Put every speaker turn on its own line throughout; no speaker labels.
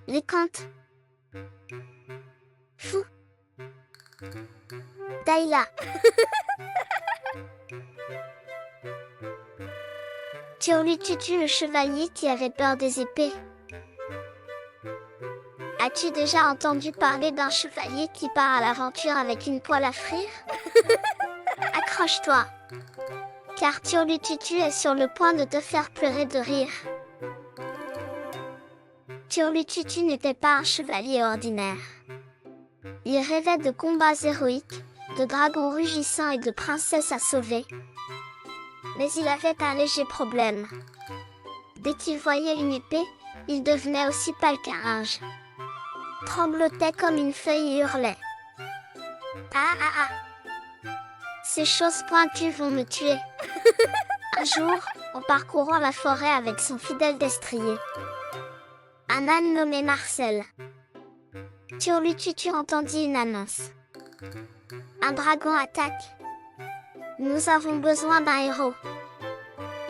Les contes. Fou. Taïla. Turlututu le chevalier qui avait peur des épées. As-tu déjà entendu parler d'un chevalier qui part à l'aventure avec une poêle à frire? Accroche-toi, car Turlututu est sur le point de te faire pleurer de rire. Turlututu n'était pas un chevalier ordinaire. Il rêvait de combats héroïques, de dragons rugissants et de princesses à sauver. Mais il avait un léger problème. Dès qu'il voyait une épée, il devenait aussi pâle qu'un linge. Tremblotait comme une feuille et hurlait. Ah ah ah! Ces choses pointues vont me tuer. Un jour, en parcourant la forêt avec son fidèle destrier, un âne nommé Marcel, Turlututu entendit une annonce. Un dragon attaque. Nous avons besoin d'un héros.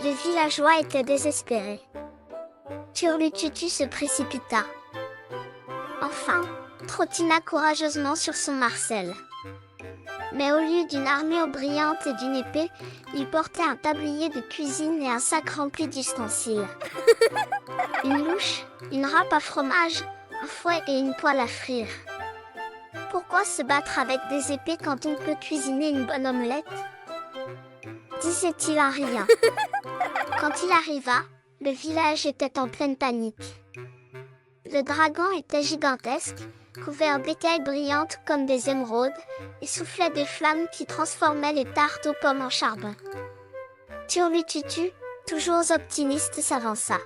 Les villageois étaient désespérés. Turlututu se précipita. Enfin, trottina courageusement sur son Marcel. Mais au lieu d'une armure brillante et d'une épée, il portait un tablier de cuisine et un sac rempli d'ustensiles. Une louche, une râpe à fromage, un fouet et une poêle à frire. Pourquoi se battre avec des épées quand on peut cuisiner une bonne omelette? Disait-il en riant. Quand il arriva, le village était en pleine panique. Le dragon était gigantesque, couvert d'écailles brillantes comme des émeraudes, et soufflait des flammes qui transformaient les tartes aux pommes en charbon. Turlututu, toujours optimiste, s'avança.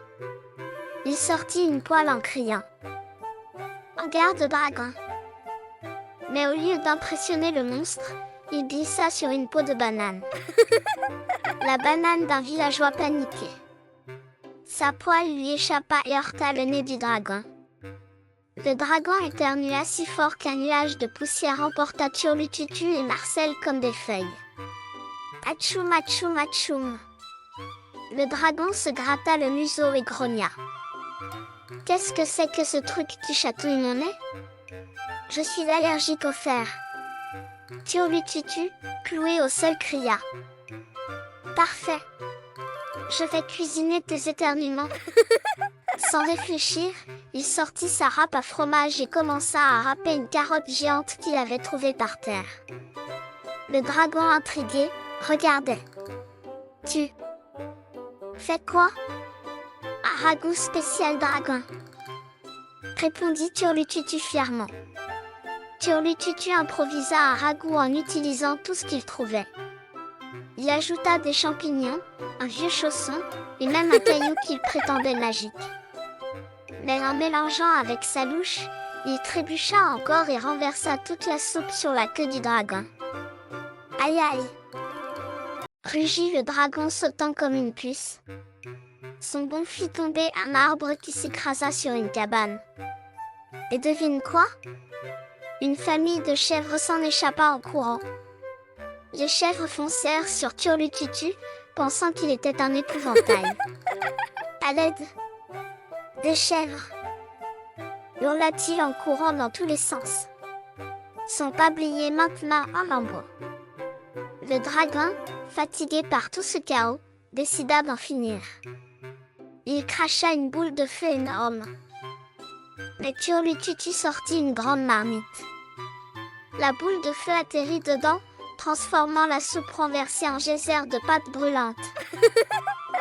Il sortit une poêle en criant. En garde, dragon! Mais au lieu d'impressionner le monstre, il glissa sur une peau de banane. La banane d'un villageois paniqué. Sa poêle lui échappa et heurta le nez du dragon. Le dragon éternua si fort qu'un nuage de poussière emporta Turlututu et Marcel comme des feuilles. Atchoum, atchoum, atchoum. Le dragon se gratta le museau et grogna. Qu'est-ce que c'est que ce truc qui chatouille mon nez? Je suis allergique au fer. Turlututu, cloué au sol, cria. Parfait. Je vais cuisiner tes éternuements. Sans réfléchir, il sortit sa râpe à fromage et commença à râper une carotte géante qu'il avait trouvée par terre. Le dragon, intrigué, regardait. Tu fais quoi? Un ragoût spécial dragon, répondit Turlututu fièrement. Turlututu improvisa un ragoût en utilisant tout ce qu'il trouvait. Il ajouta des champignons, un vieux chausson et même un caillou qu'il prétendait magique. Mais en mélangeant avec sa louche, il trébucha encore et renversa toute la soupe sur la queue du dragon. Aïe aïe! Rugit le dragon sautant comme une puce. Son bond fit tomber un arbre qui s'écrasa sur une cabane. Et devine quoi? Une famille de chèvres s'en échappa en courant. Les chèvres foncèrent sur Turlututu, pensant qu'il était un épouvantail. À l'aide! Des chèvres! Hurla-t-il en courant dans tous les sens. Son tablier maintenant en lambeaux. Le dragon, fatigué par tout ce chaos, décida d'en finir. Il cracha une boule de feu énorme. Mais Turlututu sortit une grande marmite. La boule de feu atterrit dedans, transformant la soupe renversée en geyser de pâtes brûlantes.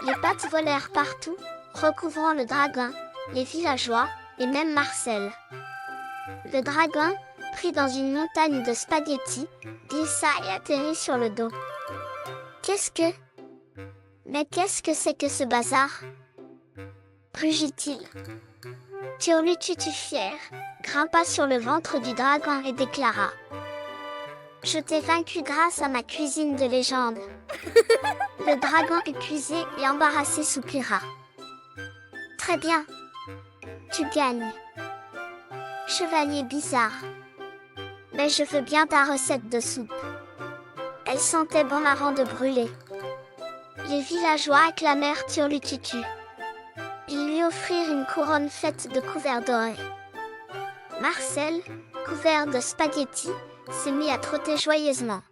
Les pâtes volèrent partout, recouvrant le dragon, les villageois et même Marcel. Le dragon, pris dans une montagne de spaghettis, glissa et atterrit sur le dos. Mais qu'est-ce que c'est que ce bazar? Rugit-il. Turlututu fier, grimpa sur le ventre du dragon et déclara. Je t'ai vaincu grâce à ma cuisine de légende. Le dragon épuisé et embarrassé soupira. Très bien. Tu gagnes. Chevalier bizarre. Mais je veux bien ta recette de soupe. Elle sentait bon avant de brûler. Les villageois acclamèrent Turlututu. Ils lui offrirent une couronne faite de couverts dorés. Marcel, couvert de spaghettis, s'est mis à trotter joyeusement.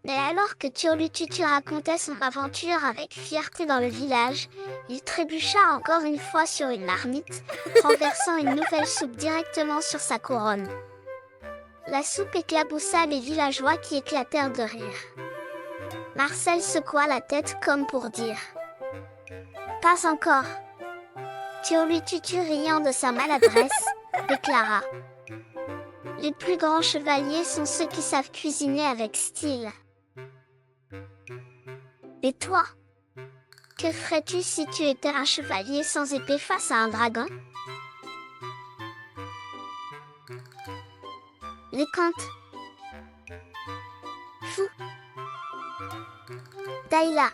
Mais alors que Turlututu racontait son aventure avec fierté dans le village, il trébucha encore une fois sur une marmite, renversant une nouvelle soupe directement sur sa couronne. La soupe éclaboussa les villageois qui éclatèrent de rire. Marcel secoua la tête comme pour dire « Pas encore ». Turlututu, riant de sa maladresse, déclara « Les plus grands chevaliers sont ceux qui savent cuisiner avec style. » Et toi, que ferais-tu si tu étais un chevalier sans épée face à un dragon? Les contes. Fou. Daïla.